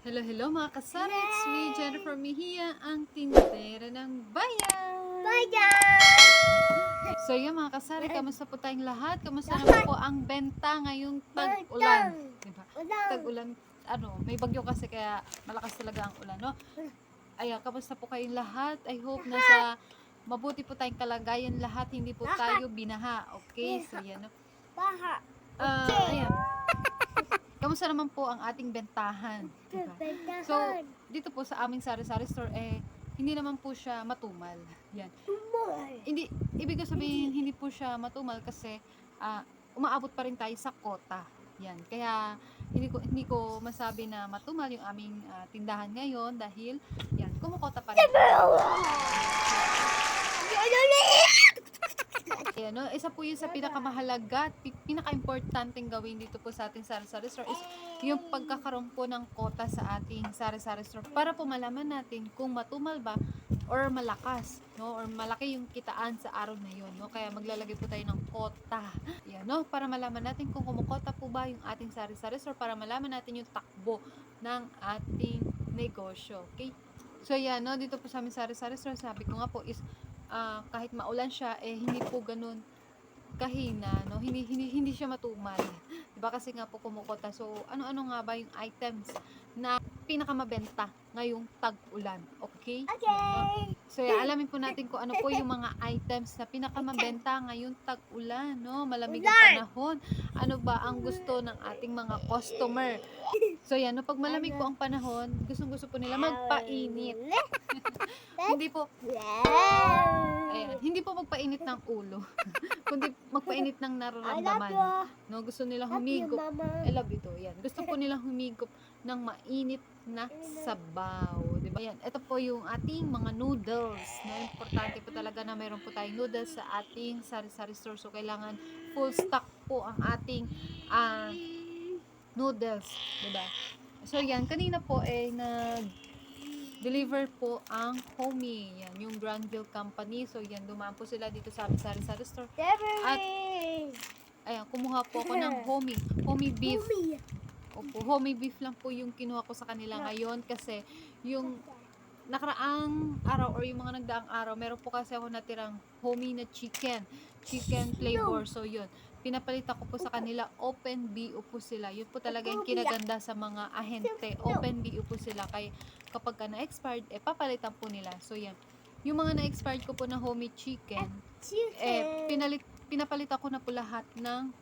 Hello, hello mga kasari. It's me, Jennifer Mejia, ang tindera ng bayan. So yan mga kasari, kamusta po tayong lahat? Kamusta naman po ang benta ngayong tag-ulan? Diba? Tag-ulan, may bagyo kasi kaya malakas talaga ang ulan, no? Ayan, kamusta po kayong lahat? I hope nasa mabuti po tayong kalagayan lahat, hindi po tayo binaha. Okay, so yan, no? Ayan. Kamusta naman po ang ating bentahan? Diba? So, dito po sa aming sari-sari store, hindi naman po siya matumal. Yan. Hindi, ibig ko sabihin, hindi po siya matumal kasi umaabot pa rin tayo sa kota. Yan. Kaya, hindi ko masabi na matumal yung aming tindahan ngayon dahil, yan, kumukota pa rin. Ayan, no? Isa po yun sa pinakamahalaga at pinaka-importanteng gawin dito po sa ating sari-sari store is yung pagkakaroon po ng kota sa ating sari-sari store para po malaman natin kung matumal ba or malakas, no? Or malaki yung kitaan sa araw na yun, no? Kaya maglalagay po tayo ng kota. Ayan, no? Para malaman natin kung kumukota po ba yung ating sari-sari store, para malaman natin yung takbo ng ating negosyo. Okay? So, yan, no? Dito po sa aming sari-sari store, sabi ko nga po is kahit maulan siya, hindi po ganun kahina, no? Hindi siya matumal. Diba kasi nga po kumukota. So, ano-ano nga ba yung items na pinakamabenta ngayong tag-ulan? Okay? Okay. So, yan, alamin po natin kung ano po yung mga items na pinakamabenta ngayong tag-ulan, no? Malamig ang panahon. Ano ba ang gusto ng ating mga customer? So, yan, no? Pag malamig po ang panahon, gustong-gusto po nila magpainit. Hindi po, ayan, hindi po magpainit ng ulo, kundi magpainit ng nararamdaman. No, gusto nilang humigop. I love you too. Yan. Gusto po nilang humigop ng mainit na sabaw, 'di ba? Yan. Ito po yung ating mga noodles. No, importante po talaga na mayroon po tayong noodles sa ating sari-sari store. So kailangan full stock po ang ating noodles, 'di ba? So yan, kanina po deliver po ang Homey. Yan, yung Granville Company. So, yan, dumaan po sila dito sa aming sari-sari store. At, ayan, kumuha po ako ng Homey beef. Opo, Homey beef lang po yung kinuha ko sa kanila ngayon kasi yung nakaraang araw or yung mga nagdaang araw, meron po kasi ako natirang Homey na chicken flavor. So, yun. Pinapalitan ko po sa kanila, open BO po sila. Yun po talaga yung kinaganda sa mga ahente. Open BO po sila. Kaya kapag ka na-expired, papalitan po nila. So, yan. Yung mga na-expired ko po na Homey chicken, pinapalitan ko na po lahat ng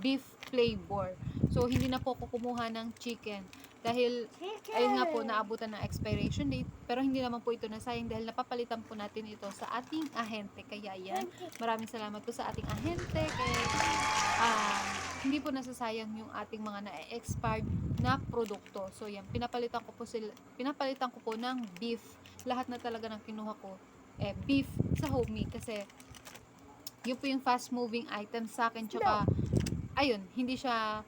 beef flavor. So, hindi na po ako kumuha ng chicken. Dahil, ayun nga po, naabutan ng expiration date. Pero hindi naman po ito nasayang dahil napapalitan po natin ito sa ating ahente. Kaya yan, maraming salamat po sa ating ahente. Kaya, hindi po nasasayang yung ating mga na-expired na produkto. So, yan, pinapalitan ko po ng beef. Lahat na talaga ng kinuha ko, beef sa Homey. Kasi, yun po yung fast moving item sa akin. Tsaka, ayun, hindi siya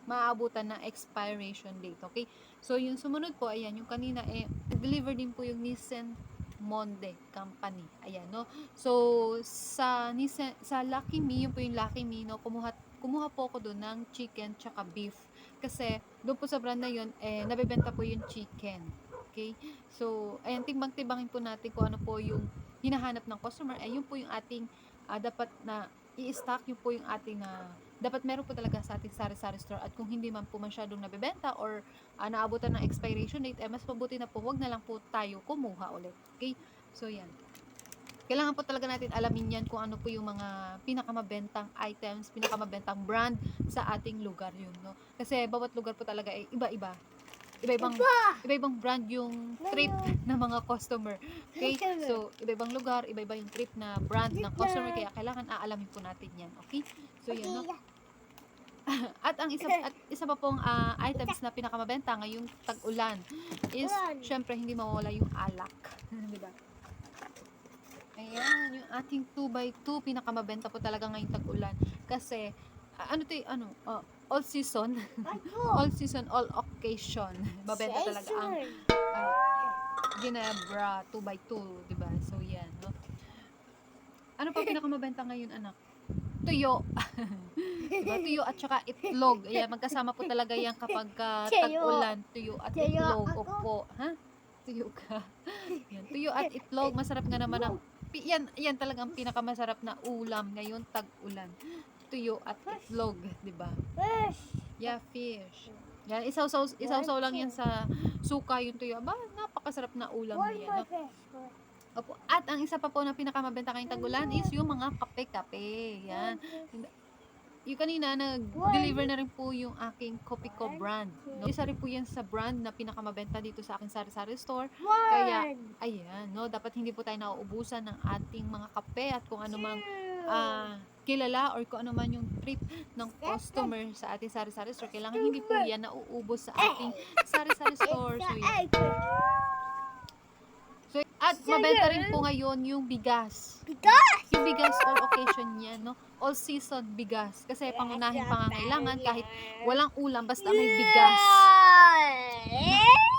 maaabutan ng expiration date, okay? So, yung sumunod po, ayan, yung kanina, deliver din po yung Nissan Monde Company. Ayan, no? So, sa Lucky Me, yun po yung Lucky Me, no? Kumuha po ako doon ng chicken tsaka beef. Kasi, doon po sa brand na yun, nabebenta po yung chicken. Okay? So, ayan, timbang-timbangin po natin kung ano po yung hinahanap ng customer. Yun po yung ating dapat na i-stock, yun po yung ating dapat meron po talaga sa ating sari-sari store. At kung hindi man po masyadong nabebenta or naabutan ng expiration date, mas mabuti na po, wag na lang po tayo kumuha ulit. Okay? So, yan. Kailangan po talaga natin alamin yan kung ano po yung mga pinakamabentang items, pinakamabentang brand sa ating lugar yun, no? Kasi bawat lugar po talaga ay iba-iba. Iba-ibang brand yung trip ng mga customer. Okay? So, iba-ibang lugar, iba-iba yung trip na brand ng customer. Kaya kailangan aalamin po natin yan. Okay? So, yun, no? At isa pa pong items na pinakamabenta ngayong tag-ulan is, syempre, hindi mawawala yung alak. Diba? Ayan, yung ating 2x2, pinakamabenta po talaga ngayong tag-ulan. Kasi, all season, all occasion, mabenta talaga ang Ginebra 2x2, diba? So, yan, no? Ano pa pinakamabenta ngayon, anak? tuyo. Diba? Tuyo at saka itlog. Ayan, magkasama po talaga yan kapag tag-ulan. Tuyo at itlog. Opo. Ha? Tuyo ka. Yan. Tuyo at itlog. Masarap nga naman ang yan talagang pinakamasarap na ulam ngayon tag-ulan. Tuyo at itlog, 'di ba? Yeah, fish. Yan, isaw-saw lang yan sa suka yung tuyo. Aba, napakasarap na ulam niya. No? Opo. At ang isa pa po na pinakamabenta ngayong tag-ulan is yung mga kape-kape. Yan. Yung kanina, nag-deliver na rin po yung aking Kopiko brand. No? Isa rin po yan sa brand na pinakamabenta dito sa aking sari-sari store. Kaya, ayan, no? Dapat hindi po tayo nauubusan ng ating mga kape at kung ano mang kilala or kung ano man yung trip ng customer sa ating sari-sari store. Kailangan hindi po yan nauubos sa ating sari-sari store. So, yan. So, at mabenta rin po ngayon yung bigas. Yung bigas all occasion yan, no? All season bigas. Kasi pangunahing pangangailangan kahit walang ulam basta may bigas.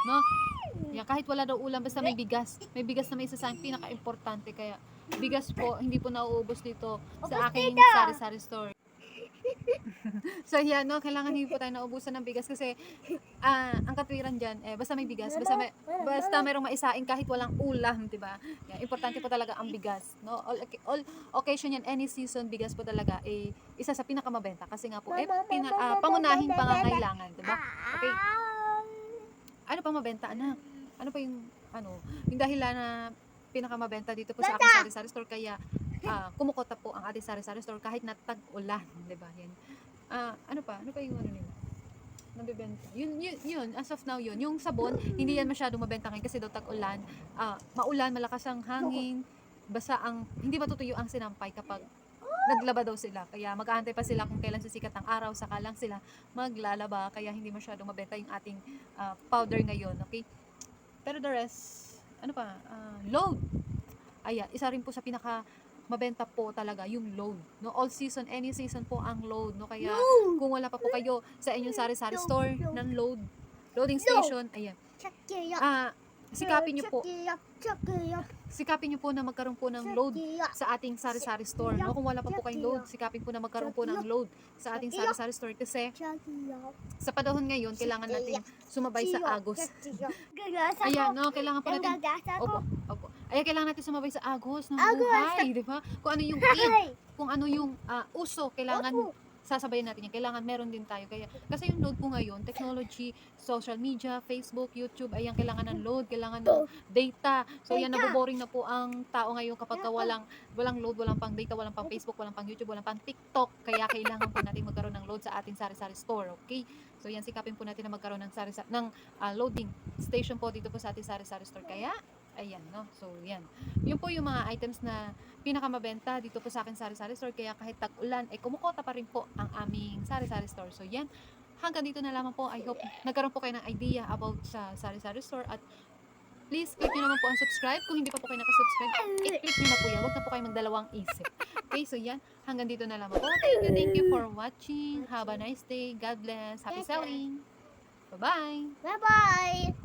No? Yan, kahit wala daw ulam basta may bigas. May bigas na may isa sa akin pinaka-importante. Kaya bigas po, hindi po nauubos dito sa aking sari-sari store. So yan, no, kailangan hindi po tayo naubusan ng bigas kasi ang katwiran dyan, basta may bigas, basta mayroong maisaing kahit walang ulam, di ba? Yan, importante po talaga ang bigas, no? All occasion yan, any season, bigas po talaga isa sa pinakamabenta kasi nga po pangunahing pangangailangan, di ba? Okay. Ano pa mabenta, anak? Ano pa yung yung dahilan na pinakamabenta dito po sa aking sari-sari store kaya kumukota po ang ating sari-sari store kahit na tag-ulan, 'di ba? Yan. Ano pa yung nila? Nabebenta. Yun, as of now yun. Yung sabon, hindi yan masyadong mabenta ngayon kasi daw tag-ulan. Maulan, malakas ang hangin, basta hindi matutuyo ang sinampay kapag naglaba daw sila. Kaya mag-aantay pa sila kung kailan sisikat ang araw, saka lang sila maglalaba. Kaya hindi masyadong mabenta yung ating powder ngayon, okay? Pero the rest, load. Ayan, isa rin po sa pinaka mabenta po talaga yung load, no? All season, any season po ang load, no? Kaya kung wala pa po kayo sa inyong sari-sari store ng loading station, ayan. Sikapin niyo po na magkaroon po ng load sa ating sari-sari store, no? Kung wala pa po kayong load, sikapin po na magkaroon po ng load sa ating sari-sari store kasi sa panahon ngayon kailangan natin sumabay sa agos. Ayan, no? Kailangan po natin Opo. Ayan, kailangan natin sumabay sa agos ng buhay, di ba? Kung ano yung uso, kailangan sasabayan natin yan. Kailangan meron din tayo. Kasi yung load po ngayon, technology, social media, Facebook, YouTube, ayan, kailangan ng load, kailangan ng data. So, yan, naboboring na po ang tao ngayon kapag walang load, walang pang data, walang pang Facebook, walang pang YouTube, walang pang TikTok. Kaya kailangan po natin magkaroon ng load sa ating sari-sari store, okay? So, yan, sikapin po natin na magkaroon ng loading station po dito po sa ating sari-sari store. Kaya, ayan, no? So, yan. Yun po yung mga items na pinakamabenta dito po sa akin sari-sari store. Kaya kahit tag-ulan, kumukota pa rin po ang aming sari-sari store. So, yan. Hanggang dito na lamang po. I hope nagkaroon po kayo ng idea about sa sari-sari store. At please, click nyo naman po ang subscribe. Kung hindi pa po kayo nakasubscribe, i-click nyo na po yan. Huwag na po kayo magdalawang isip. Okay, so yan. Hanggang dito na lamang po. Thank you for watching. Have a nice day. God bless. Happy selling. Bye-bye. Bye-bye.